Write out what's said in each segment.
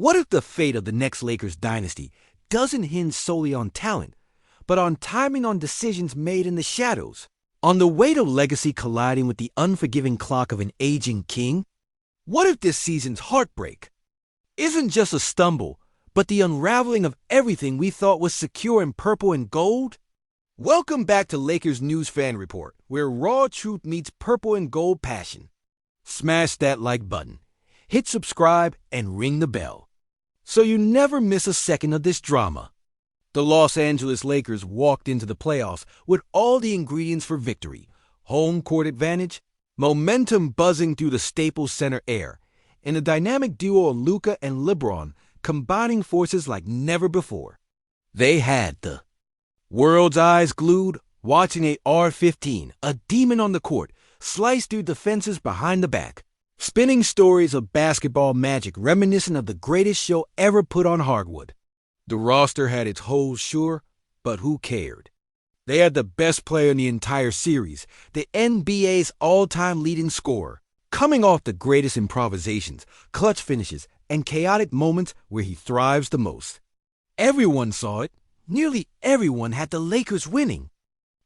What if the fate of the next Lakers dynasty doesn't hinge solely on talent, but on timing on decisions made in the shadows? On the weight of legacy colliding with the unforgiving clock of an aging king? What if this season's heartbreak isn't just a stumble, but the unraveling of everything we thought was secure in purple and gold? Welcome back to Lakers News Fan Report, where raw truth meets purple and gold passion. Smash that like button, hit subscribe, and ring the bell, so you never miss a second of this drama. The Los Angeles Lakers walked into the playoffs with all the ingredients for victory: home court advantage, momentum buzzing through the Staples Center air, and a dynamic duo of Luka and LeBron combining forces like never before. They had the world's eyes glued, watching a R-15, a demon on the court, slice through defenses behind the back, spinning stories of basketball magic reminiscent of the greatest show ever put on hardwood. The roster had its holes, sure, but who cared? They had the best player in the entire series, the NBA's all-time leading scorer, coming off the greatest improvisations, clutch finishes, and chaotic moments where he thrives the most. Everyone saw it. Nearly everyone had the Lakers winning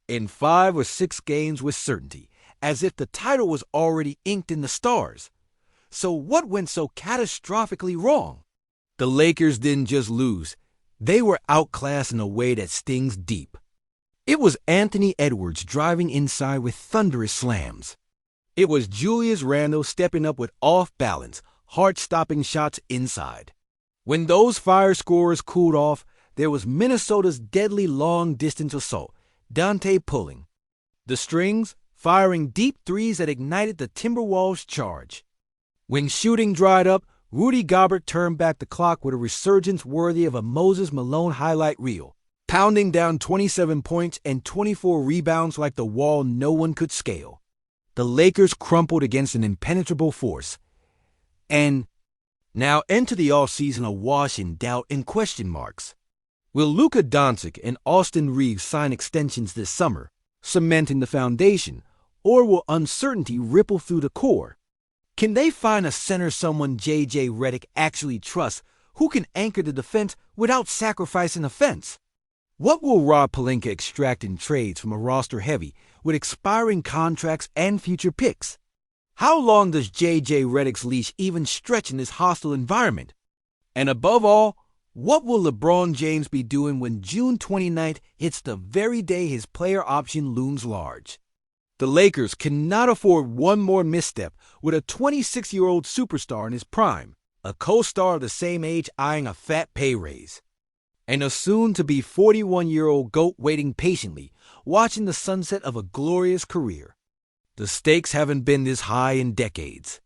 in 5 or 6 games with certainty, as if the title was already inked in the stars. So what went so catastrophically wrong? The Lakers didn't just lose. They were outclassed in a way that stings deep. It was Anthony Edwards driving inside with thunderous slams. It was Julius Randle stepping up with off-balance, heart-stopping shots inside. When those fire scorers cooled off, there was Minnesota's deadly long-distance assault, Dante pulling the strings, firing deep threes that ignited the Timberwolves' charge. When shooting dried up, Rudy Gobert turned back the clock with a resurgence worthy of a Moses Malone highlight reel, pounding down 27 points and 24 rebounds like the wall no one could scale. The Lakers crumpled against an impenetrable force. And now enter the offseason awash in doubt and question marks. Will Luka Doncic and Austin Reaves sign extensions this summer, cementing the foundation, or will uncertainty ripple through the core? Can they find a center someone J.J. Redick actually trusts who can anchor the defense without sacrificing offense? What will Rob Pelinka extract in trades from a roster heavy with expiring contracts and future picks? How long does J.J. Redick's leash even stretch in this hostile environment? And above all, what will LeBron James be doing when June 29th hits the very day his player option looms large? The Lakers cannot afford one more misstep with a 26-year-old superstar in his prime, a co-star of the same age eyeing a fat pay raise, and a soon-to-be 41-year-old GOAT waiting patiently, watching the sunset of a glorious career. The stakes haven't been this high in decades.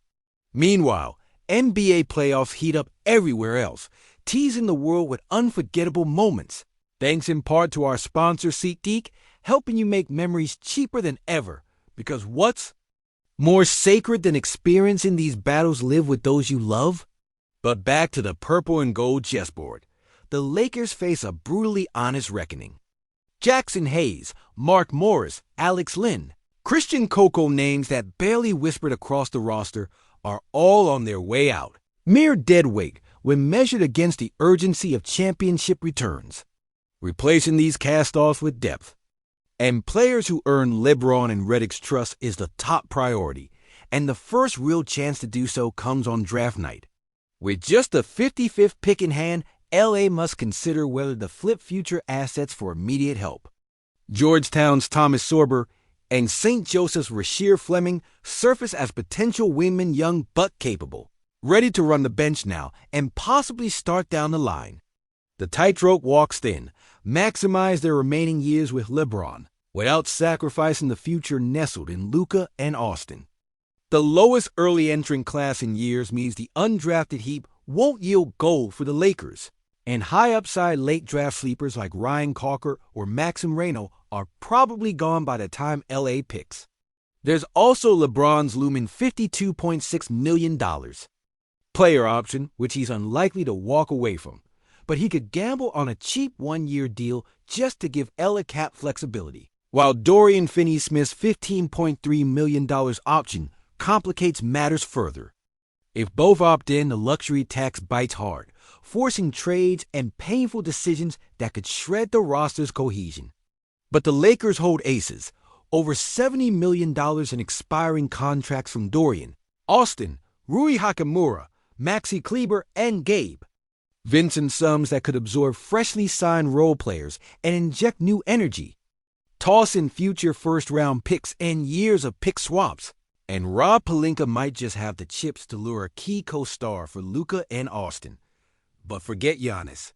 Meanwhile, NBA playoffs heat up everywhere else, teasing the world with unforgettable moments, thanks in part to our sponsor SeatGeek, helping you make memories cheaper than ever, because what's more sacred than experiencing these battles live with those you love? But back to the purple and gold chessboard. The Lakers face a brutally honest reckoning. Jackson Hayes, Mark Morris, Alex Len, Christian Coco, names that barely whispered across the roster, are all on their way out. Mere deadweight when measured against the urgency of championship returns. Replacing these cast-offs with depth and players who earn LeBron and Redick's trust is the top priority, and the first real chance to do so comes on draft night. With just the 55th pick in hand, LA must consider whether to flip future assets for immediate help. Georgetown's Thomas Sorber and St. Joseph's Rasheer Fleming surface as potential wingmen, young but capable, ready to run the bench now and possibly start down the line. The tightrope walks thin. Maximize their remaining years with LeBron, without sacrificing the future nestled in Luka and Austin. The lowest early entrant class in years means the undrafted heap won't yield gold for the Lakers, and high-upside late draft sleepers like Ryan Calker or Maxim Reno are probably gone by the time LA picks. There's also LeBron's looming $52.6 million player option, which he's unlikely to walk away from, but he could gamble on a cheap one-year deal just to give LA cap flexibility, while Dorian Finney-Smith's $15.3 million option complicates matters further. If both opt in, the luxury tax bites hard, forcing trades and painful decisions that could shred the roster's cohesion. But the Lakers hold aces, over $70 million in expiring contracts from Dorian, Austin, Rui Hachimura, Maxi Kleber, and Gabe. Vincent sums that could absorb freshly signed role players and inject new energy. Toss in future first-round picks and years of pick swaps. And Rob Pelinka might just have the chips to lure a key co-star for Luka and Austin. But forget Giannis.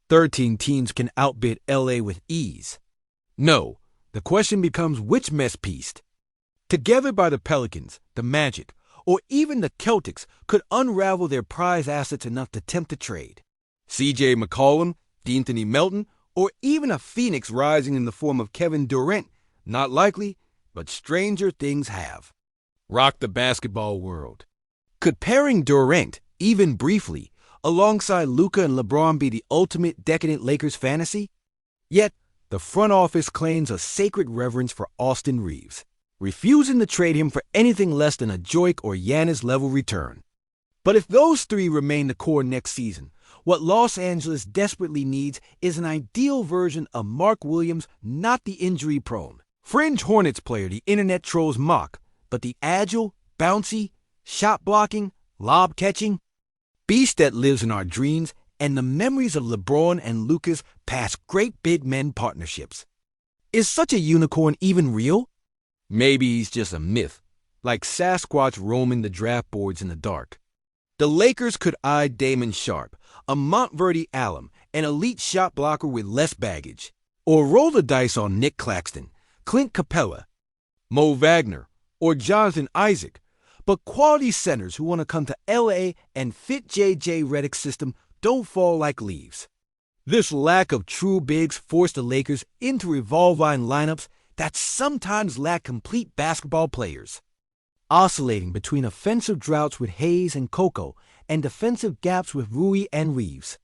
13 teams can outbid LA with ease. No, the question becomes which mess piece, together by the Pelicans, the Magic, or even the Celtics, could unravel their prize assets enough to tempt a trade. C.J. McCollum, D'Anthony Melton, or even a Phoenix rising in the form of Kevin Durant, not likely, but stranger things have. Rock the basketball world. Could pairing Durant, even briefly, alongside Luka and LeBron be the ultimate decadent Lakers fantasy? Yet, the front office claims a sacred reverence for Austin Reaves, refusing to trade him for anything less than a Joik or Giannis-level return. But if those three remain the core next season, what Los Angeles desperately needs is an ideal version of Mark Williams, not the injury-prone fringe Hornets player the internet trolls mock, but the agile, bouncy, shot-blocking, lob-catching beast that lives in our dreams and the memories of LeBron and Luka's past great big men partnerships. Is such a unicorn even real? Maybe he's just a myth, like Sasquatch roaming the draft boards in the dark. The Lakers could eye Damon Sharp, a Montverde alum, an elite shot blocker with less baggage, or roll the dice on Nick Claxton, Clint Capella, Mo Wagner, or Jonathan Isaac, but quality centers who want to come to LA and fit J.J. Redick's system don't fall like leaves. This lack of true bigs forced the Lakers into revolving lineups that sometimes lack complete basketball players, oscillating between offensive droughts with Hayes and Coco and defensive gaps with Rui and Reaves.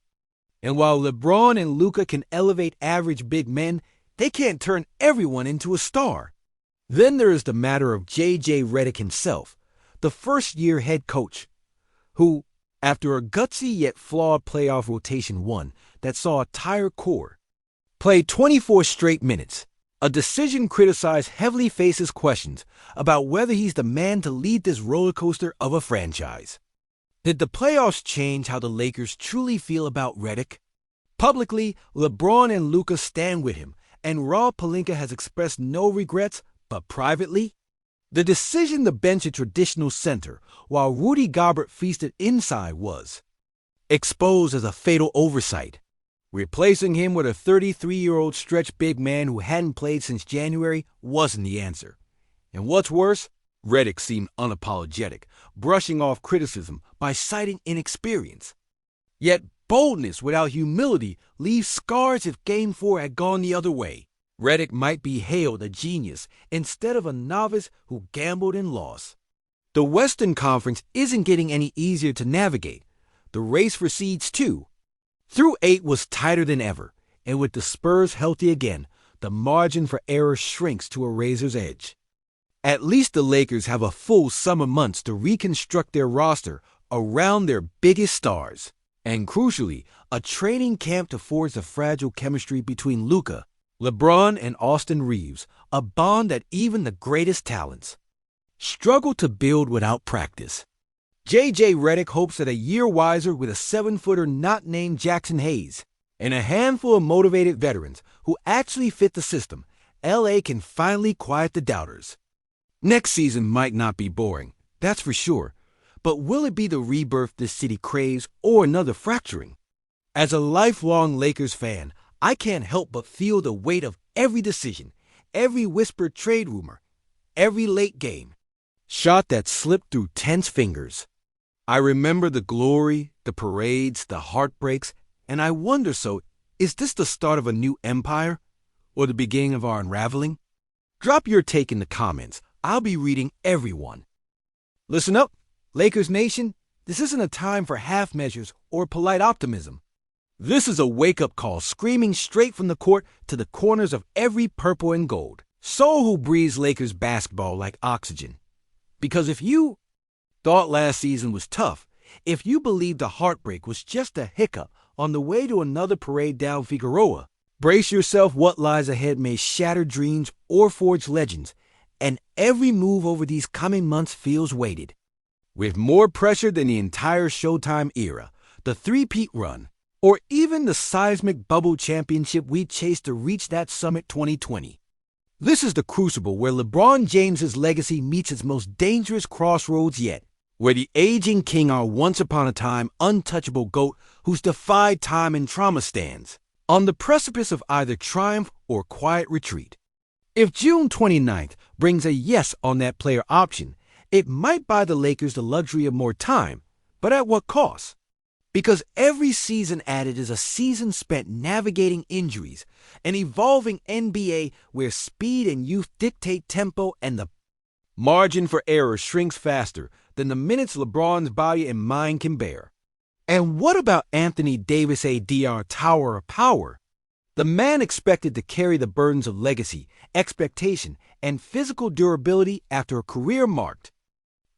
And while LeBron and Luka can elevate average big men, they can't turn everyone into a star. Then there is the matter of J.J. Redick himself, the first-year head coach, who, after a gutsy yet flawed playoff rotation one that saw a tired core, played 24 straight minutes, a decision criticized heavily faces questions about whether he's the man to lead this roller coaster of a franchise. Did the playoffs change how the Lakers truly feel about Redick? Publicly, LeBron and Luka stand with him, and Rob Pelinka has expressed no regrets, but privately, the decision to bench a traditional center while Rudy Gobert feasted inside was exposed as a fatal oversight. Replacing him with a 33-year-old stretch big man who hadn't played since January wasn't the answer. And what's worse, Redick seemed unapologetic, brushing off criticism by citing inexperience. Yet boldness without humility leaves scars if Game 4 had gone the other way. Redick might be hailed a genius instead of a novice who gambled and lost. The Western Conference isn't getting any easier to navigate. The race for seeds, too. Through 8 was tighter than ever, and with the Spurs healthy again, the margin for error shrinks to a razor's edge. At least the Lakers have a full summer months to reconstruct their roster around their biggest stars, and crucially, a training camp to forge the fragile chemistry between Luka, LeBron, and Austin Reaves, a bond that even the greatest talents struggle to build without practice. J.J. Redick hopes that a year wiser with a 7-footer not named Jackson Hayes and a handful of motivated veterans who actually fit the system, L.A. can finally quiet the doubters. Next season might not be boring, that's for sure, but will it be the rebirth this city craves or another fracturing? As a lifelong Lakers fan, I can't help but feel the weight of every decision, every whispered trade rumor, every late game shot that slipped through tense fingers. I remember the glory, the parades, the heartbreaks, and I wonder, so, is this the start of a new empire or the beginning of our unraveling? Drop your take in the comments. I'll be reading everyone. Listen up, Lakers Nation. This isn't a time for half measures or polite optimism. This is a wake-up call screaming straight from the court to the corners of every purple and gold soul who breathes Lakers basketball like oxygen. Because if you thought last season was tough, if you believe the heartbreak was just a hiccup on the way to another parade down Figueroa, brace yourself. What lies ahead may shatter dreams or forge legends, and every move over these coming months feels weighted. With more pressure than the entire Showtime era, the three-peat run, or even the seismic bubble championship we chased to reach that summit 2020. This is the crucible where LeBron James's legacy meets its most dangerous crossroads yet, where the aging king, our once-upon-a-time untouchable GOAT who's defied time and trauma, stands on the precipice of either triumph or quiet retreat. If June 29th brings a yes on that player option, it might buy the Lakers the luxury of more time, but at what cost? Because every season added is a season spent navigating injuries, an evolving NBA where speed and youth dictate tempo and the margin for error shrinks faster than the minutes LeBron's body and mind can bear. And what about Anthony Davis, ADR Tower of Power? The man expected to carry the burdens of legacy, expectation, and physical durability after a career marked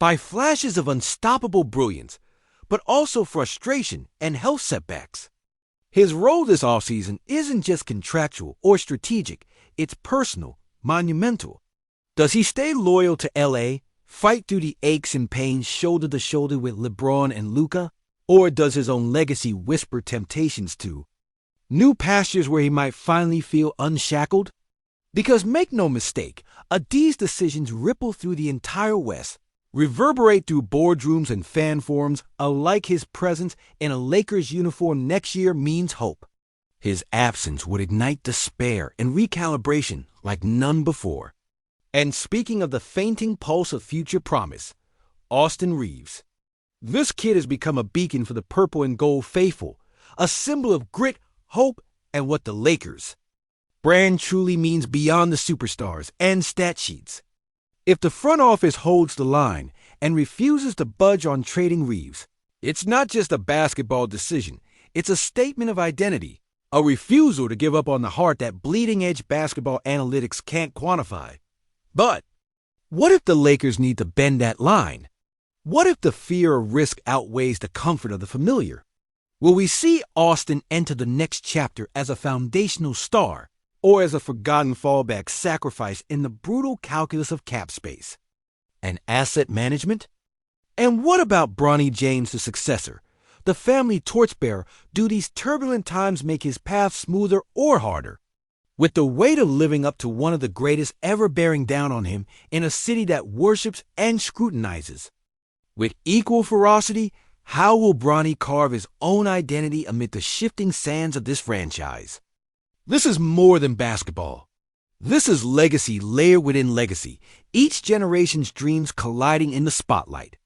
by flashes of unstoppable brilliance, but also frustration and health setbacks. His role this offseason isn't just contractual or strategic, it's personal, monumental. Does he stay loyal to LA, fight through the aches and pains shoulder to shoulder with LeBron and Luka, or does his own legacy whisper temptations to new pastures where he might finally feel unshackled? Because make no mistake, Ad's decisions ripple through the entire West, reverberate through boardrooms and fan forums. Alike, his presence in a Lakers uniform next year means hope. His absence would ignite despair and recalibration like none before. And speaking of the fainting pulse of future promise, Austin Reaves. This kid has become a beacon for the purple and gold faithful, a symbol of grit, hope, and what the Lakers brand truly means beyond the superstars and stat sheets. If the front office holds the line and refuses to budge on trading Reaves, it's not just a basketball decision, it's a statement of identity, a refusal to give up on the heart that bleeding-edge basketball analytics can't quantify. But what if the Lakers need to bend that line? What if the fear of risk outweighs the comfort of the familiar? Will we see Austin enter the next chapter as a foundational star, or as a forgotten fallback sacrifice in the brutal calculus of cap space and asset management? And what about Bronny James, the successor, the family torchbearer? Do these turbulent times make his path smoother or harder, with the weight of living up to one of the greatest ever bearing down on him in a city that worships and scrutinizes? With equal ferocity, how will Bronny carve his own identity amid the shifting sands of this franchise? This is more than basketball. This is legacy layered within legacy, each generation's dreams colliding in the spotlight.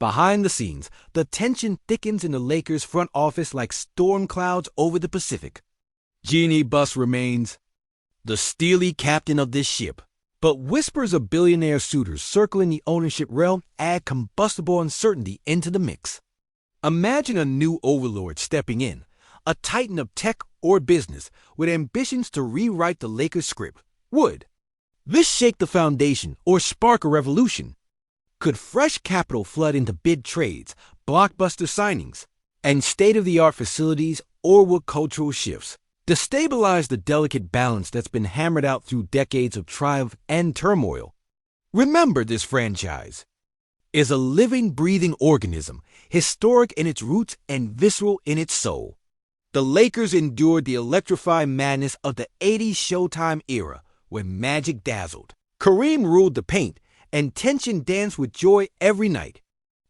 Behind the scenes, the tension thickens in the Lakers' front office like storm clouds over the Pacific. Jeannie Buss remains the steely captain of this ship, but whispers of billionaire suitors circling the ownership realm add combustible uncertainty into the mix. Imagine a new overlord stepping in, a titan of tech or business with ambitions to rewrite the Lakers script. Would this shake the foundation or spark a revolution? Could fresh capital flood into bid trades, blockbuster signings, and state-of-the-art facilities, or will cultural shifts destabilize the delicate balance that's been hammered out through decades of triumph and turmoil? Remember, this franchise is a living, breathing organism, historic in its roots and visceral in its soul. The Lakers endured the electrifying madness of the 80s Showtime era, when magic dazzled, Kareem ruled the paint, and tension danced with joy every night.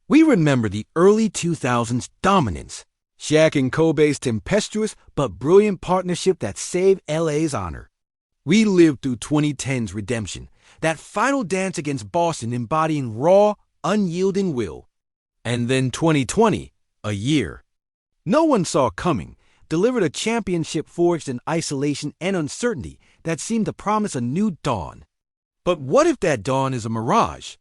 We remember the early 2000s dominance, Shaq and Kobe's tempestuous but brilliant partnership that saved LA's honor. We lived through 2010's redemption, that final dance against Boston embodying raw, unyielding will. And then 2020, a year no one saw coming, delivered a championship forged in isolation and uncertainty that seemed to promise a new dawn. But what if that dawn is a mirage?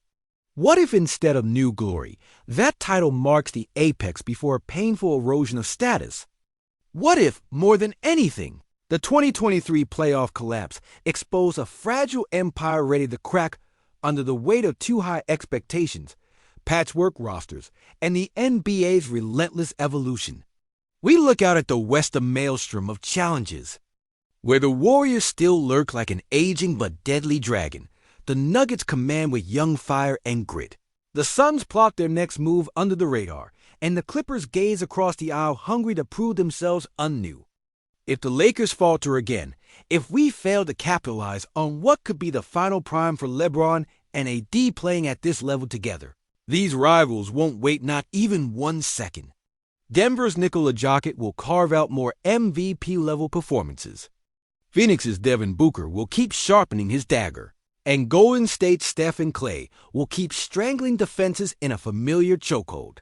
What if instead of new glory, that title marks the apex before a painful erosion of status? What if, more than anything, the 2023 playoff collapse exposed a fragile empire ready to crack under the weight of too high expectations, patchwork rosters, and the NBA's relentless evolution. We look out at the Western maelstrom of challenges, where the Warriors still lurk like an aging but deadly dragon. The Nuggets command with young fire and grit. The Suns plot their next move under the radar, and the Clippers gaze across the aisle hungry to prove themselves anew. If the Lakers falter again, if we fail to capitalize on what could be the final prime for LeBron and AD playing at this level together, these rivals won't wait not even 1 second. Denver's Nikola Jokic will carve out more MVP-level performances. Phoenix's Devin Booker will keep sharpening his dagger. And Golden State's Stephen Clay will keep strangling defenses in a familiar chokehold.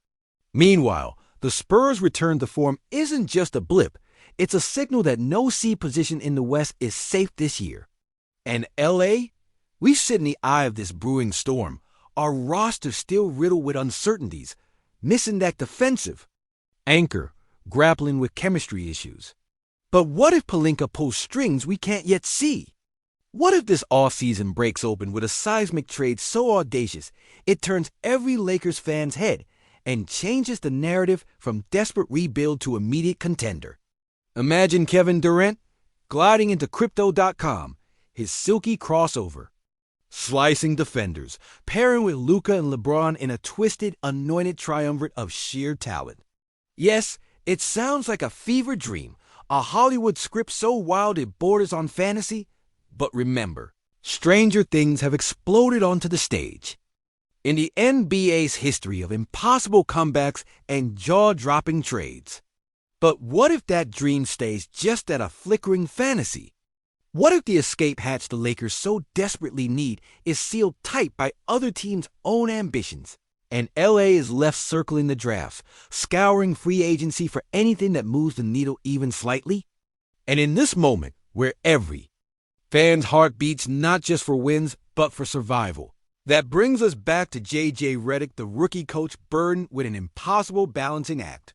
Meanwhile, the Spurs' return to form isn't just a blip, it's a signal that no seed position in the West is safe this year. And LA? We sit in the eye of this brewing storm, our roster still riddled with uncertainties, missing that defensive anchor, grappling with chemistry issues. But what if Pelinka pulls strings we can't yet see? What if this offseason breaks open with a seismic trade so audacious it turns every Lakers fan's head and changes the narrative from desperate rebuild to immediate contender? Imagine Kevin Durant gliding into Crypto.com, his silky crossover, slicing defenders, pairing with Luka and LeBron in a twisted, anointed triumvirate of sheer talent. Yes, it sounds like a fever dream, a Hollywood script so wild it borders on fantasy. But remember, stranger things have exploded onto the stage. In the NBA's history of impossible comebacks and jaw-dropping trades. But what if that dream stays just at a flickering fantasy? What if the escape hatch the Lakers so desperately need is sealed tight by other teams' own ambitions, and LA is left circling the drafts, scouring free agency for anything that moves the needle even slightly? And in this moment, where every fans' heart beats not just for wins, but for survival. That brings us back to J.J. Redick, the rookie coach burdened with an impossible balancing act.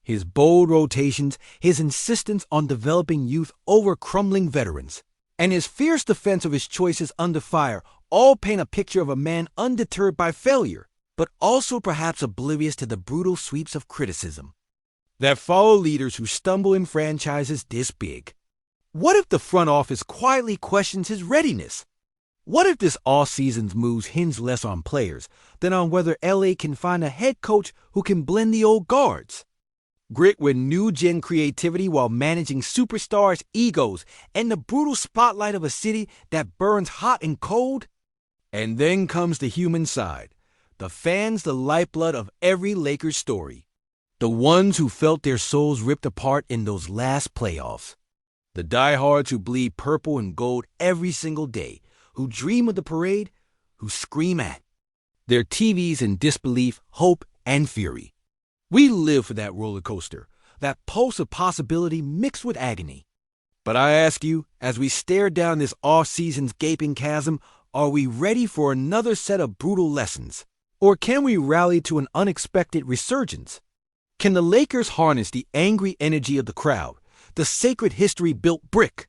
His bold rotations, his insistence on developing youth over crumbling veterans, and his fierce defense of his choices under fire all paint a picture of a man undeterred by failure, but also perhaps oblivious to the brutal sweeps of criticism that follow leaders who stumble in franchises this big. What if the front office quietly questions his readiness? What if this offseason's moves hinge less on players than on whether LA can find a head coach who can blend the old guards? Grit with new-gen creativity while managing superstars' egos and the brutal spotlight of a city that burns hot and cold? And then comes the human side, the fans, the lifeblood of every Lakers story. The ones who felt their souls ripped apart in those last playoffs. The diehards who bleed purple and gold every single day, who dream of the parade, who scream at their TVs in disbelief, hope, and fury. We live for that roller coaster, that pulse of possibility mixed with agony. But I ask you, as we stare down this off-season's gaping chasm, are we ready for another set of brutal lessons? Or can we rally to an unexpected resurgence? Can the Lakers harness the angry energy of the crowd, the sacred history built brick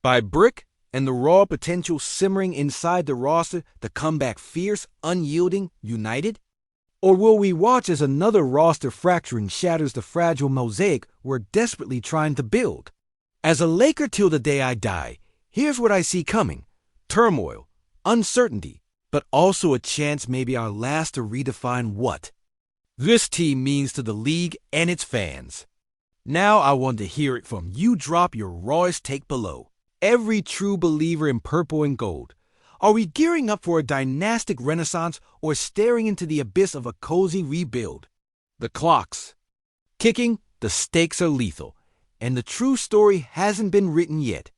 by brick, and the raw potential simmering inside the roster to come back fierce, unyielding, united? Or will we watch as another roster fracturing shatters the fragile mosaic we're desperately trying to build? As a Laker till the day I die, here's what I see coming: turmoil, uncertainty, but also a chance, maybe our last, to redefine what this team means to the league and its fans. Now I want to hear it from you. Drop your rawest take below. Every true believer in purple and gold. Are we gearing up for a dynastic renaissance or staring into the abyss of a cozy rebuild? The clock's kicking, the stakes are lethal, and the true story hasn't been written yet.